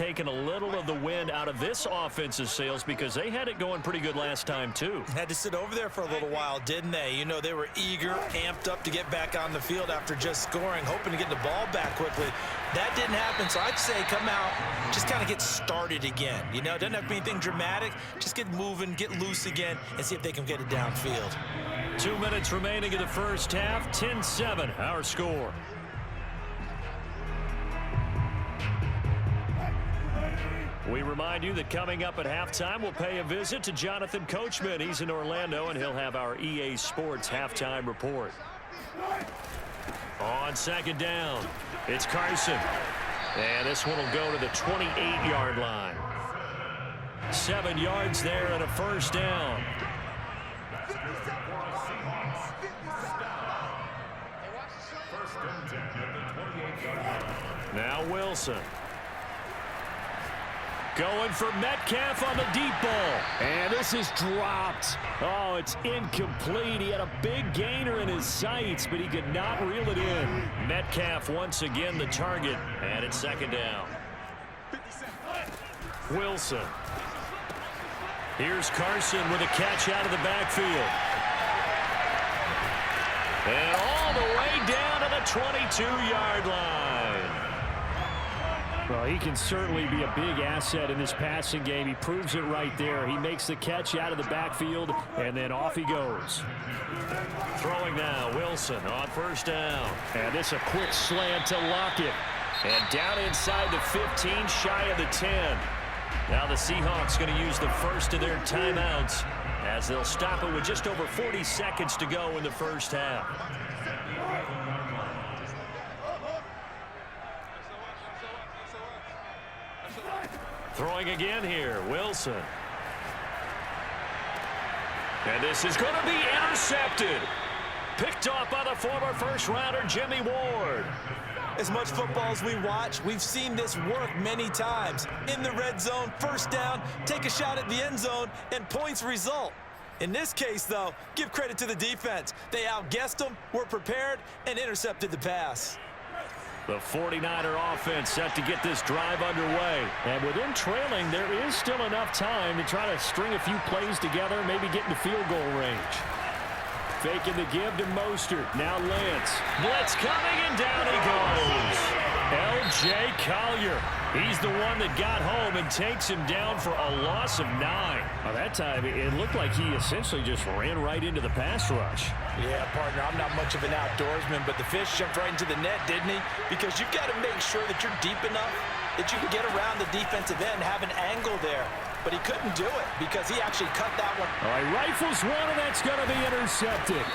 taken a little of the wind out of this offense's sails because they had it going pretty good last time, too. Had to sit over there for a little while, didn't they? You know, they were eager, amped up to get back on the field after just scoring, hoping to get the ball back quickly. That didn't happen, so I'd say come out, just kind of get started again. You know, it doesn't have to be anything dramatic. Just get moving, get loose again, and see if they can get it downfield. 2 minutes remaining in the first half, 10-7, our score. We remind you that coming up at halftime, we'll pay a visit to Jonathan Coachman. He's in Orlando, and he'll have our EA Sports halftime report. On second down, it's Carson. And this one will go to the 28-yard line. 7 yards there and a first down. Now Wilson. Going for Metcalf on the deep ball. And this is dropped. Oh, it's incomplete. He had a big gainer in his sights, but he could not reel it in. Metcalf once again the target, and it's second down. Wilson. Here's Carson with a catch out of the backfield. And all the way down to the 22-yard line. Well, he can certainly be a big asset in this passing game. He proves it right there. He makes the catch out of the backfield, and then off he goes. Throwing now, Wilson on first down. And this a quick slant to Lockett. And down inside the 15, shy of the 10. Now the Seahawks going to use the first of their timeouts as they'll stop it with just over 40 seconds to go in the first half. Throwing again here, Wilson. And this is going to be intercepted. Picked off by the former first-rounder Jimmy Ward. As much football as we watch, we've seen this work many times. In the red zone, first down, take a shot at the end zone, and points result. In this case, though, give credit to the defense. They outguessed them, were prepared, and intercepted the pass. The 49er offense set to get this drive underway. And with them trailing, there is still enough time to try to string a few plays together, maybe get into field goal range. Faking the give to Mostert. Now Lance. Blitz coming, and down he goes. L.J. Collier. He's the one that got home and takes him down for a loss of 9. Well, that time, it looked like he essentially just ran right into the pass rush. Yeah, partner, I'm not much of an outdoorsman, but the fish jumped right into the net, didn't he? Because you've got to make sure that you're deep enough that you can get around the defensive end, have an angle there. But he couldn't do it because he actually cut that one. All right, rifles one, and that's going to be intercepted.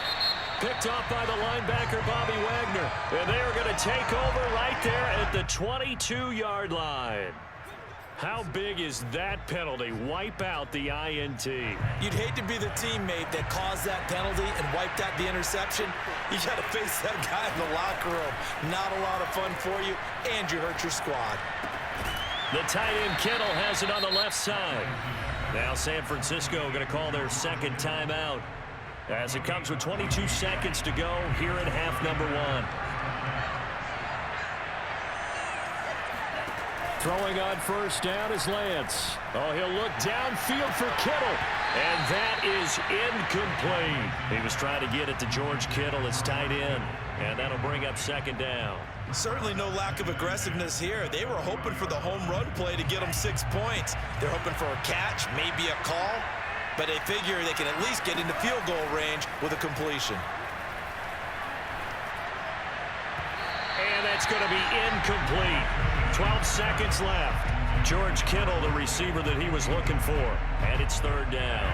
Picked off by the linebacker, Bobby Wagner. And they are going to take over right there at the 22-yard line. How big is that penalty? Wipe out the INT. You'd hate to be the teammate that caused that penalty and wiped out the interception. You got to face that guy in the locker room. Not a lot of fun for you, and you hurt your squad. The tight end Kittle has it on the left side. Now San Francisco going to call their second timeout as it comes with 22 seconds to go here in half number 1. Throwing on first down is Lance. Oh, he'll look downfield for Kittle. And that is incomplete. He was trying to get it to George Kittle, his tight end. And that'll bring up second down. Certainly no lack of aggressiveness here. They were hoping for the home run play to get them 6 points. They're hoping for a catch, maybe a call. But they figure they can at least get into field goal range with a completion. And that's going to be incomplete. 12 seconds left. George Kittle, the receiver that he was looking for. And it's third down.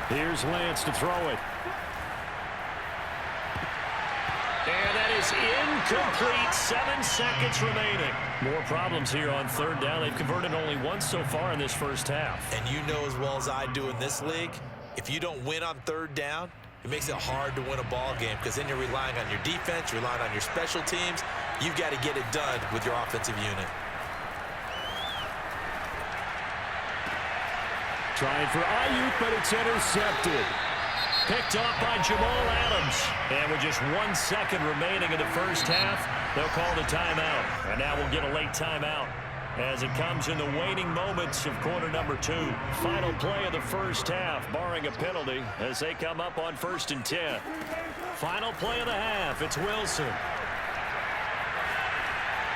Here's Lance to throw it. And that is incomplete. 7 seconds remaining. More problems here on third down. They've converted only once so far in this first half. And you know as well as I do in this league, if you don't win on third down, it makes it hard to win a ball game because then you're relying on your defense, you're relying on your special teams. You've got to get it done with your offensive unit. Trying for Ayuk, but it's intercepted. Picked off by Jamal Adams. And with just 1 second remaining in the first half, they'll call the timeout. And now we'll get a late timeout as it comes in the waning moments of quarter number 2. Final play of the first half, barring a penalty, as they come up on 1st and 10. Final play of the half, it's Wilson.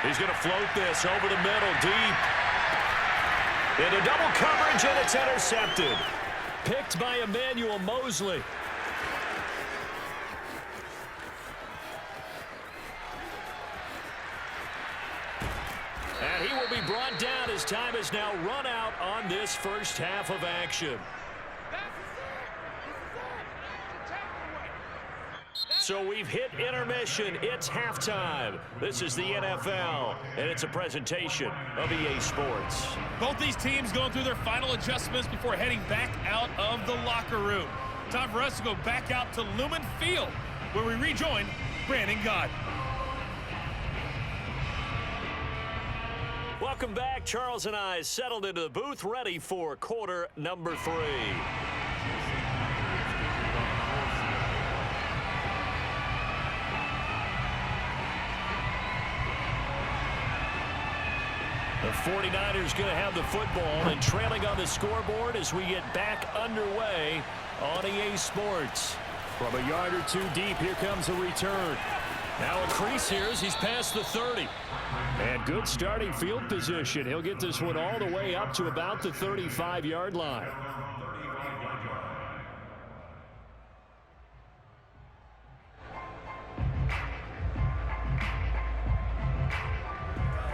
He's going to float this over the middle, deep. Into double coverage, and it's intercepted. Picked by Emmanuel Mosley. And he will be brought down as time is now run out on this first half of action. So we've hit intermission. It's halftime. This is the NFL, and it's a presentation of EA Sports. Both these teams going through their final adjustments before heading back out of the locker room. Time for us to go back out to Lumen Field, where we rejoin Brandon Gott. Welcome back. Charles and I settled into the booth, ready for quarter number 3. The 49ers going to have the football and trailing on the scoreboard as we get back underway on EA Sports. From a yard or 2 deep, here comes a return. Now a crease here as he's past the 30. And good starting field position. He'll get this one all the way up to about the 35-yard line.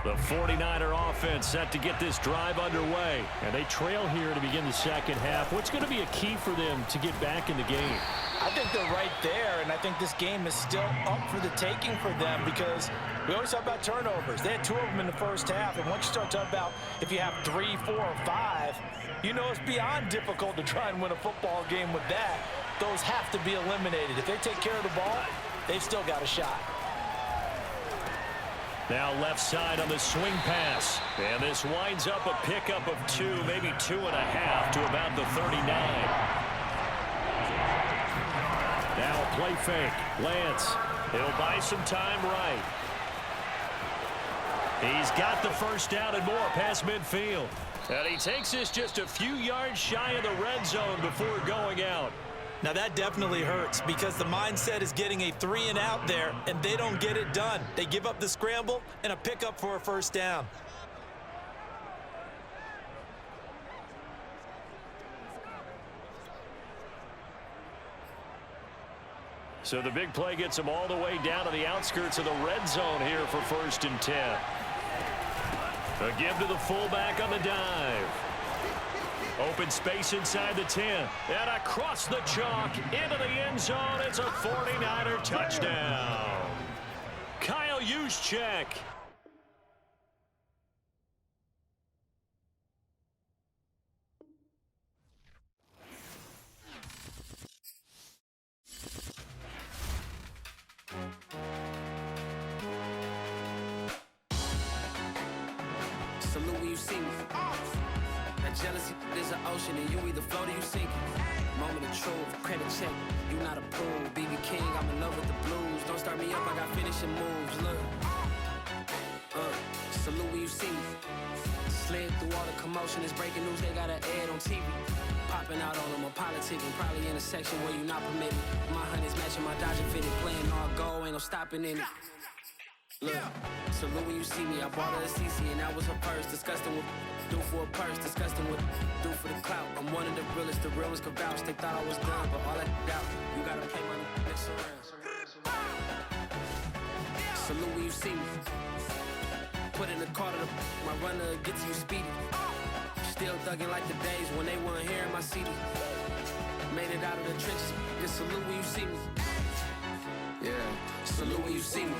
The 49er offense set to get this drive underway. And they trail here to begin the second half. What's going to be a key for them to get back in the game? I think they're right there, and I think this game is still up for the taking for them because we always talk about turnovers. They had 2 of them in the first half, and once you start talking about if you have 3, 4, or 5, you know it's beyond difficult to try and win a football game with that. Those have to be eliminated. If they take care of the ball, they've still got a shot. Now left side on the swing pass. And this winds up a pickup of 2, maybe 2.5 to about the 39. Now a play fake. Lance, he'll buy some time right. He's got the first down and more past midfield. And he takes this just a few yards shy of the red zone before going out. Now that definitely hurts because the mindset is getting a 3 and out there, and they don't get it done. They give up the scramble and a pickup for a first down. So the big play gets them all the way down to the outskirts of the red zone here for 1st and 10. A give to the fullback on the dive. Open space inside the 10. And across the chalk into the end zone. It's a 49er touchdown. Kyle Juszczyk. Salute when you see me. That jealousy is an ocean, and you either float or you sink it. Moment of truth, credit check, you not approved. BB King, I'm in love with the blues. Don't start me up, I got finishing moves. Look, salute when you see me. Slid through all the commotion, it's breaking news, they got an ad on TV. Popping out on them, I'm politicking, probably in a section where you not permitted. My honey's matching my Dodger fitted, playing all goal, ain't no stopping in it. Look, salute when you see me. I bought her a CC and that was her purse. Disgusting with do for a purse. Disgusting with do for the clout. I'm one of the realest. The realest could vouch. They thought I was done, but all that doubt. You gotta pay money next around. Salute when you see me. Put in the car to the my runner gets you speedy. Still thugging like the days when they weren't here in my CD. Made it out of the trenches. Just salute when you see me. Yeah, salute when you see me.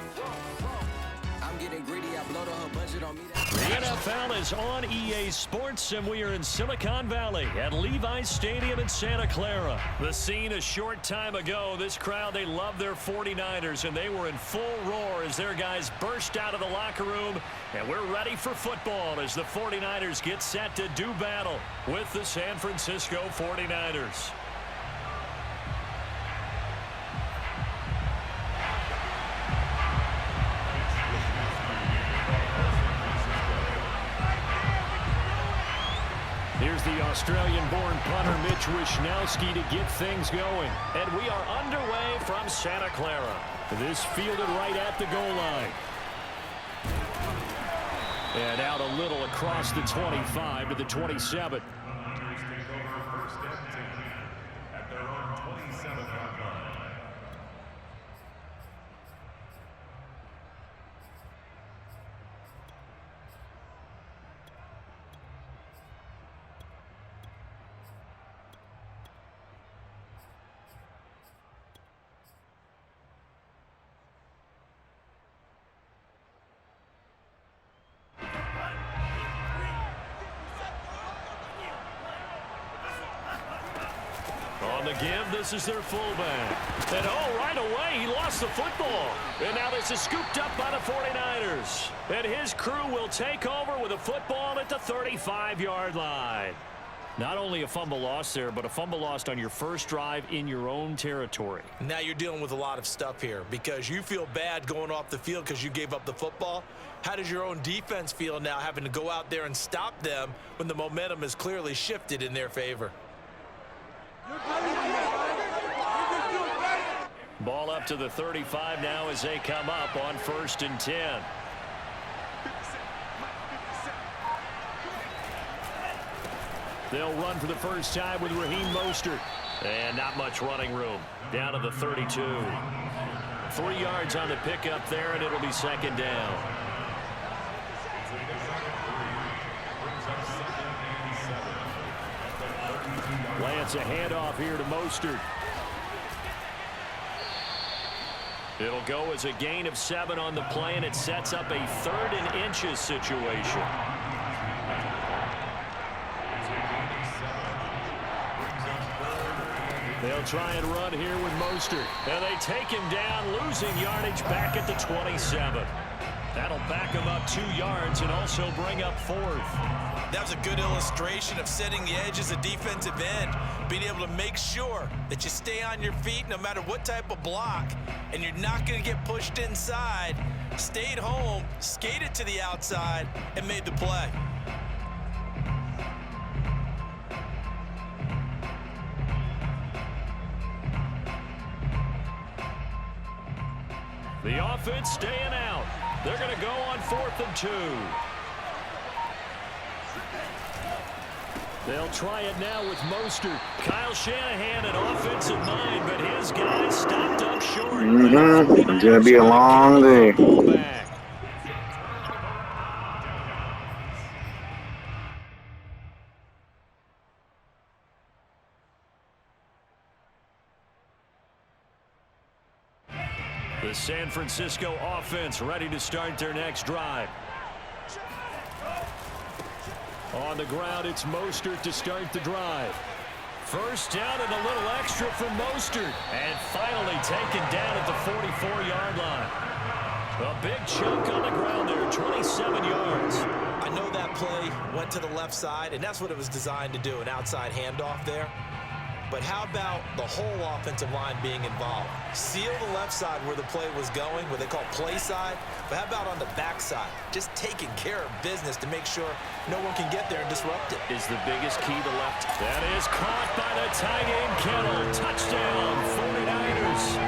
I'm getting greedy, I blow to her budget on me. The NFL is on EA Sports, and we are in Silicon Valley at Levi's Stadium in Santa Clara. The scene a short time ago, this crowd, they love their 49ers, and they were in full roar as their guys burst out of the locker room, and we're ready for football as the 49ers get set to do battle with the San Francisco 49ers. Australian-born punter Mitch Wishnowsky to get things going. And we are underway from Santa Clara. This fielded right at the goal line. And out a little across the 25 to the 27. On the give, this is their fullback. And right away, he lost the football. And now this is scooped up by the 49ers. And his crew will take over with a football at the 35-yard line. Not only a fumble loss there, but a fumble lost on your first drive in your own territory. Now you're dealing with a lot of stuff here because you feel bad going off the field because you gave up the football. How does your own defense feel now having to go out there and stop them when the momentum is clearly shifted in their favor? Ball up to the 35 now as they come up on 1st and 10. They'll run for the first time with Raheem Mostert. And not much running room. Down to the 32. 3 yards on the pickup there, and it'll be 2nd down. Lance a handoff here to Mostert. It'll go as a gain of 7 on the play, and it sets up a 3rd and inches situation. They'll try and run here with Mostert. And they take him down, losing yardage back at the 27. That'll back him up 2 yards and also bring up 4th. That was a good illustration of setting the edge as a defensive end, being able to make sure that you stay on your feet no matter what type of block, and you're not going to get pushed inside. Stayed home, skated to the outside, and made the play. The offense staying out. They're going to go on 4th and 2. They'll try it now with Mostert. Kyle Shanahan an offensive mind, but his guys stopped up short. It's going to be a long day. The San Francisco offense ready to start their next drive. On the ground, it's Mostert to start the drive. First down and a little extra from Mostert. And finally taken down at the 44-yard line. A big chunk on the ground there, 27 yards. I know that play went to the left side, and that's what it was designed to do, an outside handoff there. But how about the whole offensive line being involved? Seal the left side where the play was going, what they call play side. But how about on the back side? Just taking care of business to make sure no one can get there and disrupt it. Is the biggest key the left. That is caught by the tight end Kittle. Touchdown, 49ers.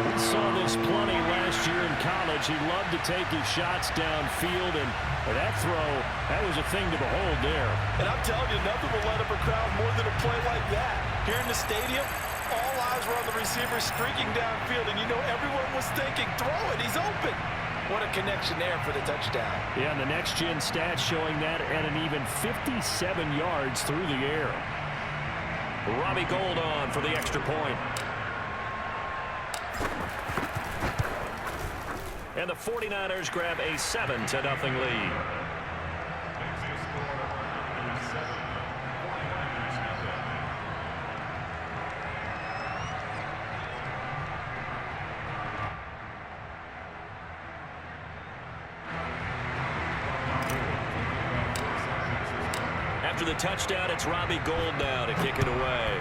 We saw this plenty last year in college. He loved to take his shots downfield, and that throw, that was a thing to behold there. And I'm telling you, nothing will light up a crowd more than a play like that. Here in the stadium, all eyes were on the receiver streaking downfield, and you know everyone was thinking, throw it, he's open. What a connection there for the touchdown. Yeah, and the next-gen stats showing that at an even 57 yards through the air. Robbie Gould on for the extra point. And the 49ers grab a 7-0 lead. After the touchdown, it's Robbie Gould now to kick it away.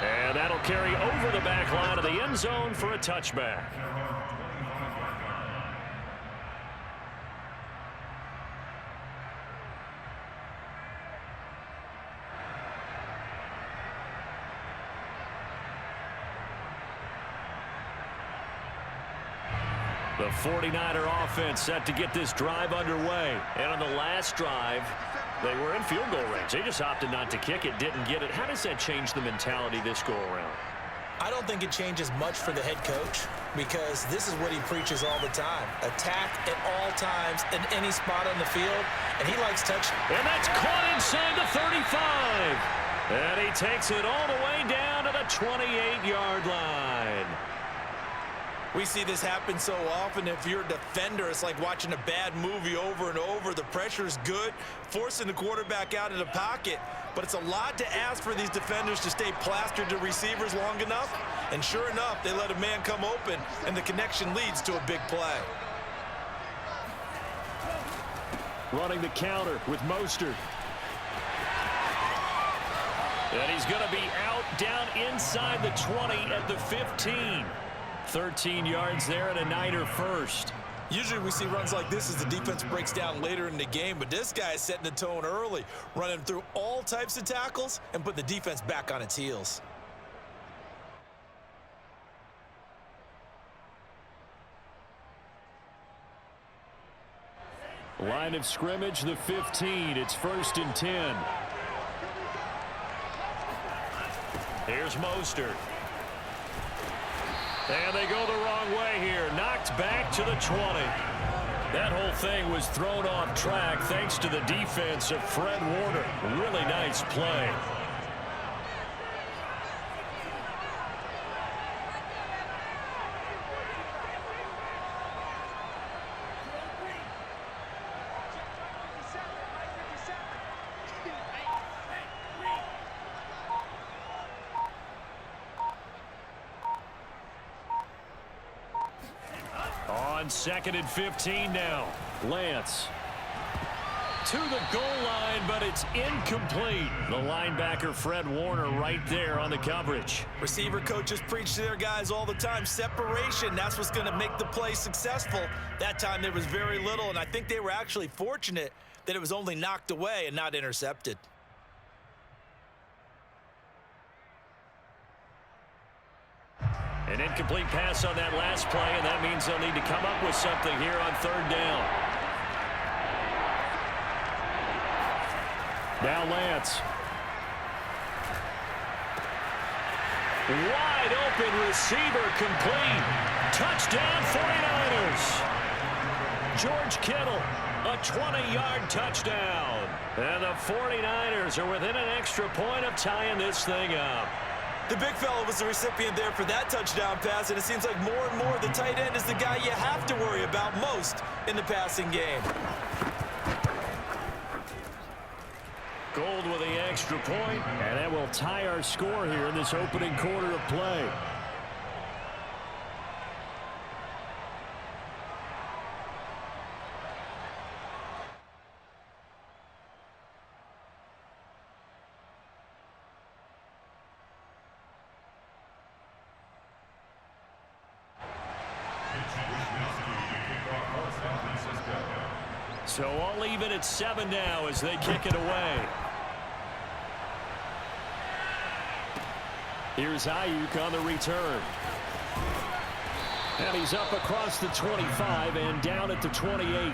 And that'll carry over the back line of the end zone for a touchback. The 49er offense set to get this drive underway. And on the last drive, they were in field goal range. They just opted not to kick it, didn't get it. How does that change the mentality this go-around? I don't think it changes much for the head coach because this is what he preaches all the time. Attack at all times in any spot on the field, and he likes touch. And that's caught inside the 35. And he takes it all the way down to the 28-yard line. We see this happen so often. If you're a defender, it's like watching a bad movie over and over. The pressure's good, forcing the quarterback out of the pocket. But it's a lot to ask for these defenders to stay plastered to receivers long enough. And sure enough, they let a man come open, and the connection leads to a big play. Running the counter with Mostert. And he's going to be out down inside the 20 at the 15. 13 yards there and a Niner first. Usually we see runs like this as the defense breaks down later in the game, but this guy is setting the tone early, running through all types of tackles and put the defense back on its heels. Line of scrimmage, the 15. It's 1st and 10. Here's Mostert. And they go the wrong way here. Knocked back to the 20. That whole thing was thrown off track thanks to the defense of Fred Warner. Really nice play. On 2nd and 15 now. Lance to the goal line, but it's incomplete. The linebacker Fred Warner right there on the coverage. Receiver coaches preach to their guys all the time. Separation, that's what's going to make the play successful. That time there was very little, and I think they were actually fortunate that it was only knocked away and not intercepted. An incomplete pass on that last play, and that means they'll need to come up with something here on 3rd down. Now Lance. Wide open receiver complete. Touchdown 49ers. George Kittle, a 20-yard touchdown. And the 49ers are within an extra point of tying this thing up. The big fella was the recipient there for that touchdown pass, and it seems like more and more the tight end is the guy you have to worry about most in the passing game. Gold with the extra point, and that will tie our score here in this opening quarter of play. So all even at 7 now as they kick it away. Here's Ayuk on the return. And he's up across the 25 and down at the 28.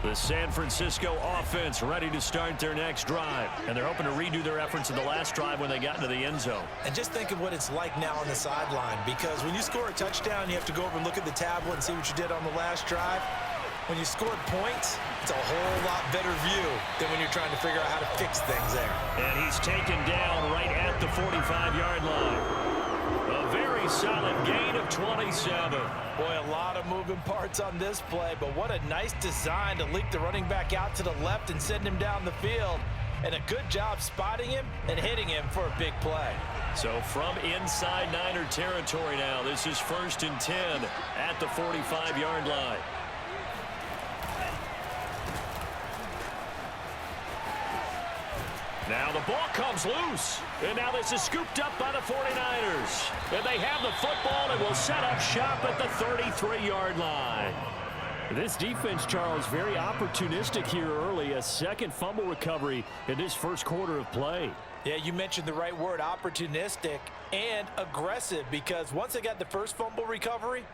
The San Francisco offense ready to start their next drive. And they're hoping to redo their efforts in the last drive when they got into the end zone. And just think of what it's like now on the sideline, because when you score a touchdown, you have to go over and look at the tablet and see what you did on the last drive. When you scored points, it's a whole lot better view than when you're trying to figure out how to fix things there. And he's taken down right at the 45-yard line. A very solid gain of 27. Boy, a lot of moving parts on this play, but what a nice design to leak the running back out to the left and send him down the field. And a good job spotting him and hitting him for a big play. So from inside Niner territory now, this is 1st and 10 at the 45-yard line. Now the ball comes loose. And now this is scooped up by the 49ers. And they have the football and will set up shop at the 33-yard line. This defense, Charles, very opportunistic here early. A second fumble recovery in this first quarter of play. Yeah, you mentioned the right word, opportunistic and aggressive, because once they got the first fumble recovery,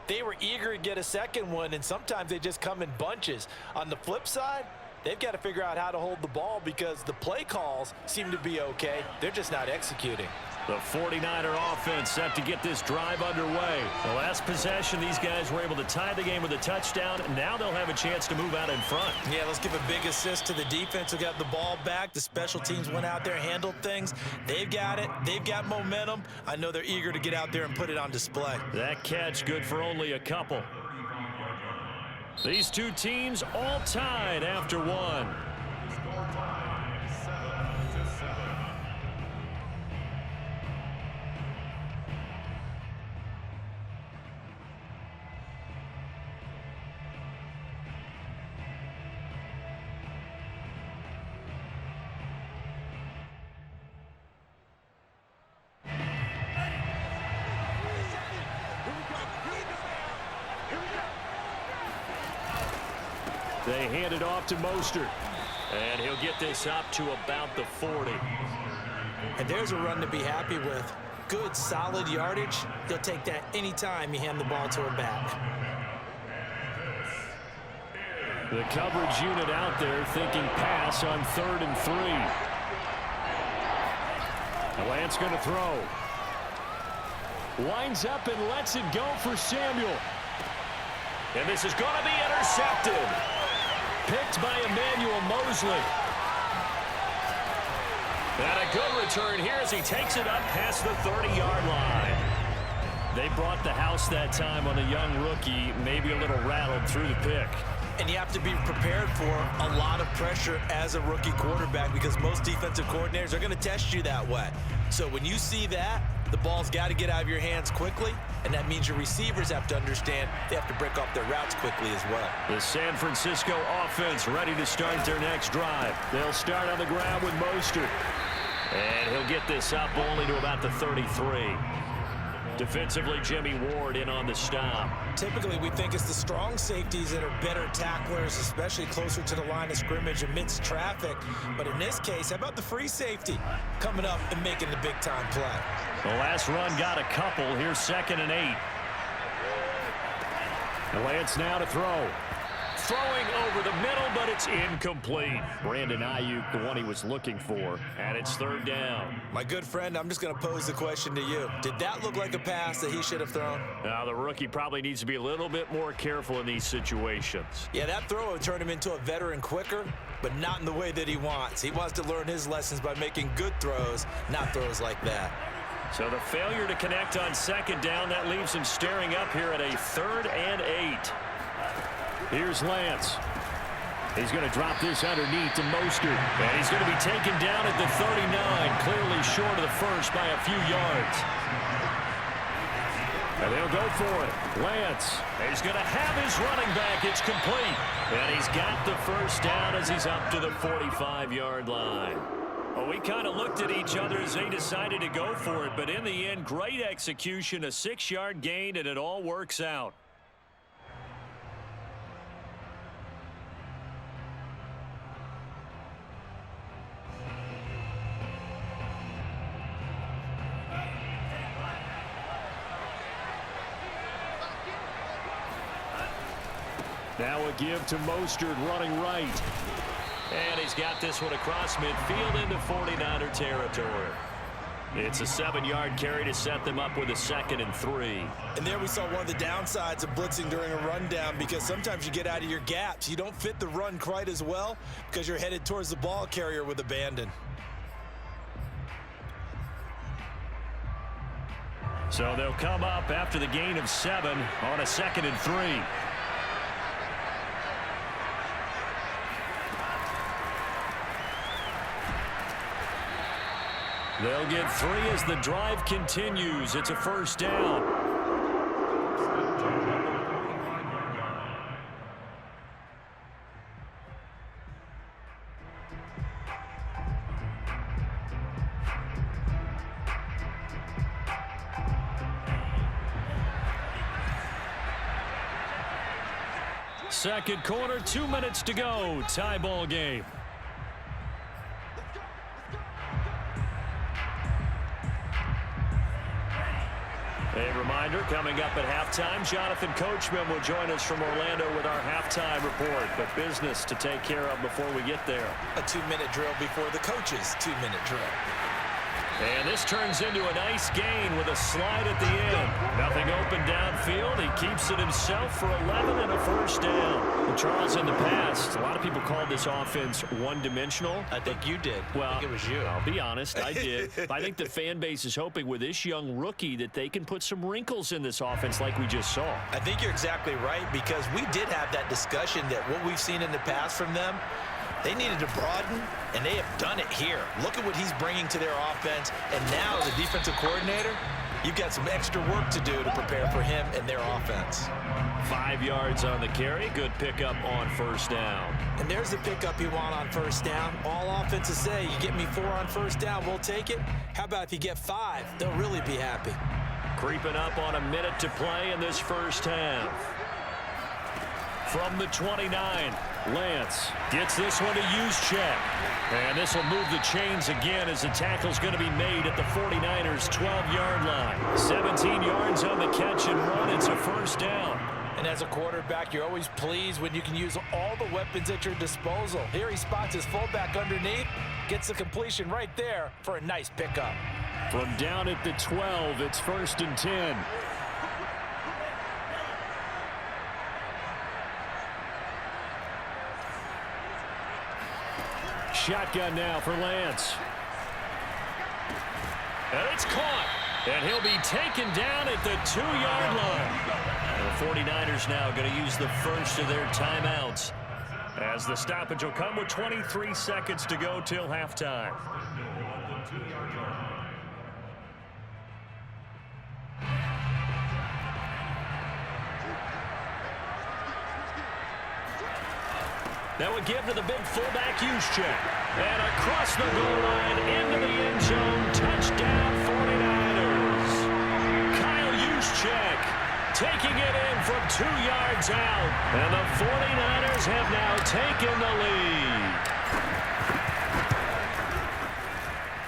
they were eager to get a second one, and sometimes they just come in bunches. On the flip side, they've got to figure out how to hold the ball because the play calls seem to be okay. They're just not executing. The 49er offense set to get this drive underway. The last possession, these guys were able to tie the game with a touchdown. Now they'll have a chance to move out in front. Yeah, let's give a big assist to the defense who got the ball back. The special teams went out there, handled things. They've got it. They've got momentum. I know they're eager to get out there and put it on display. That catch good for only a couple. These two teams all tied after one. They hand it off to Mostert. And he'll get this up to about the 40. And there's a run to be happy with. Good, solid yardage. He'll take that anytime you hand the ball to a back. The coverage unit out there thinking pass on 3rd and 3. Lance going to throw. Winds up and lets it go for Samuel. And this is going to be intercepted. Picked by Emmanuel Mosley. And a good return here as he takes it up past the 30-yard line. They brought the house that time on a young rookie, maybe a little rattled through the pick. And you have to be prepared for a lot of pressure as a rookie quarterback because most defensive coordinators are going to test you that way. So when you see that, the ball's got to get out of your hands quickly, and that means your receivers have to understand they have to break off their routes quickly as well. The San Francisco offense ready to start their next drive. They'll start on the ground with Mostert. And he'll get this up only to about the 33. Defensively, Jimmy Ward in on the stop. Typically, we think it's the strong safeties that are better tacklers, especially closer to the line of scrimmage amidst traffic. But in this case, how about the free safety coming up and making the big-time play? The last run got a couple. Here's 2nd and 8. Lance now to throw. Throwing over the middle, but it's incomplete. Brandon Ayuk, the one he was looking for, and it's 3rd down. My good friend, I'm just going to pose the question to you. Did that look like a pass that he should have thrown? Now, the rookie probably needs to be a little bit more careful in these situations. Yeah, that throw would turn him into a veteran quicker, but not in the way that he wants. He wants to learn his lessons by making good throws, not throws like that. So the failure to connect on 2nd down, that leaves him staring up here at a 3rd and 8. Here's Lance. He's going to drop this underneath to Mostert. And he's going to be taken down at the 39, clearly short of the first by a few yards. And they'll go for it. Lance, he's going to have his running back. It's complete. And he's got the first down as he's up to the 45-yard line. Well, we kind of looked at each other as they decided to go for it. But in the end, great execution, a 6-yard gain, and it all works out. Now a give to Mostert running right. And he's got this one across midfield into 49er territory. It's a 7-yard carry to set them up with a 2nd and 3. And there we saw one of the downsides of blitzing during a rundown because sometimes you get out of your gaps. You don't fit the run quite as well because you're headed towards the ball carrier with abandon. So they'll come up after the gain of 7 on a 2nd and 3. They'll get 3 as the drive continues. It's a 1st down. second quarter, 2 minutes to go. Tie ball game. A reminder, coming up at halftime, Jonathan Coachman will join us from Orlando with our halftime report. But business to take care of before we get there. A 2-minute drill before the coach's 2-minute drill. And this turns into a nice gain with a slide at the end. Nothing open downfield. He keeps it himself for 11 and a first down. Well, Charles, in the past, a lot of people called this offense one-dimensional. I think you did. Well, I think it was you. I'll be honest, I did. I think the fan base is hoping with this young rookie that they can put some wrinkles in this offense like we just saw. I think you're exactly right, because we did have that discussion that what we've seen in the past from them, they needed to broaden, and they have done it here. Look at what he's bringing to their offense, and now as a defensive coordinator, you've got some extra work to do to prepare for him and their offense. 5 yards on the carry. Good pickup on first down. And there's the pickup you want on first down. All offenses say, you get me 4 on first down, we'll take it. How about if you get 5? They'll really be happy. Creeping up on a minute to play in this first half. From the 29, Lance gets this one to Juszczyk. And this will move the chains again as the tackle's going to be made at the 49ers' 12-yard line. 17 yards on the catch and run. It's a first down. And as a quarterback, you're always pleased when you can use all the weapons at your disposal. Here he spots his fullback underneath, gets the completion right there for a nice pickup. From down at the 12, it's 1st and 10. Shotgun now for Lance. And it's caught. And he'll be taken down at the 2-yard line. And the 49ers now going to use the first of their timeouts, as the stoppage will come with 23 seconds to go till halftime. That would give to the big fullback, Juszczyk. And across the goal line into the end zone. Touchdown, 49ers. Kyle Juszczyk taking it in from 2 yards out. And the 49ers have now taken the lead.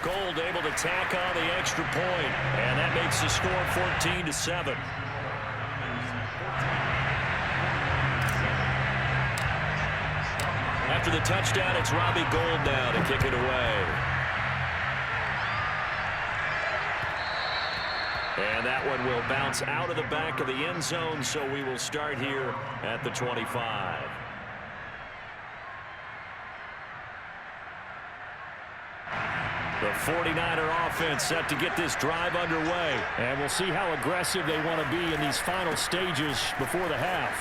Gold able to tack on the extra point. And that makes the score 14-7. After the touchdown, it's Robbie Gould now to kick it away. And that one will bounce out of the back of the end zone, so we will start here at the 25. The 49er offense set to get this drive underway. And we'll see how aggressive they want to be in these final stages before the half.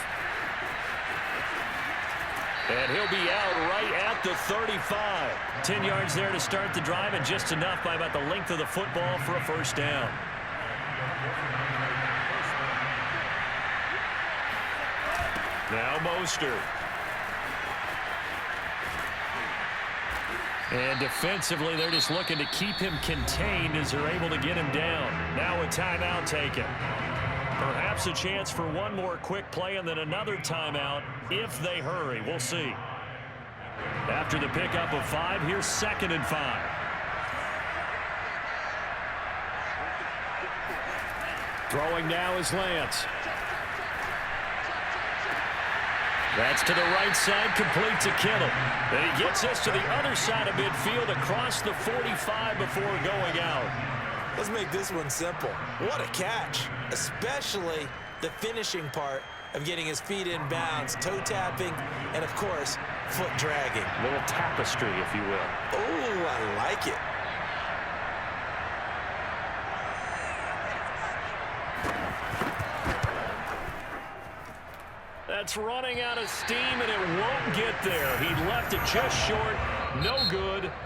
And he'll be out right at the 35. 10 yards there to start the drive, and just enough by about the length of the football for a first down. Now Mostert. And defensively, they're just looking to keep him contained as they're able to get him down. Now a timeout taken. Perhaps a chance for one more quick play and then another timeout if they hurry. We'll see. After the pickup of 5, here's 2nd and 5. Throwing now is Lance. That's to the right side, complete to Kittle. And he gets us to the other side of midfield across the 45 before going out. Let's make this one simple. What a catch, especially the finishing part of getting his feet in bounds, toe tapping, and of course, foot dragging. A little tapestry, if you will. Oh, I like it. That's running out of steam, and it won't get there. He left it just short. No good.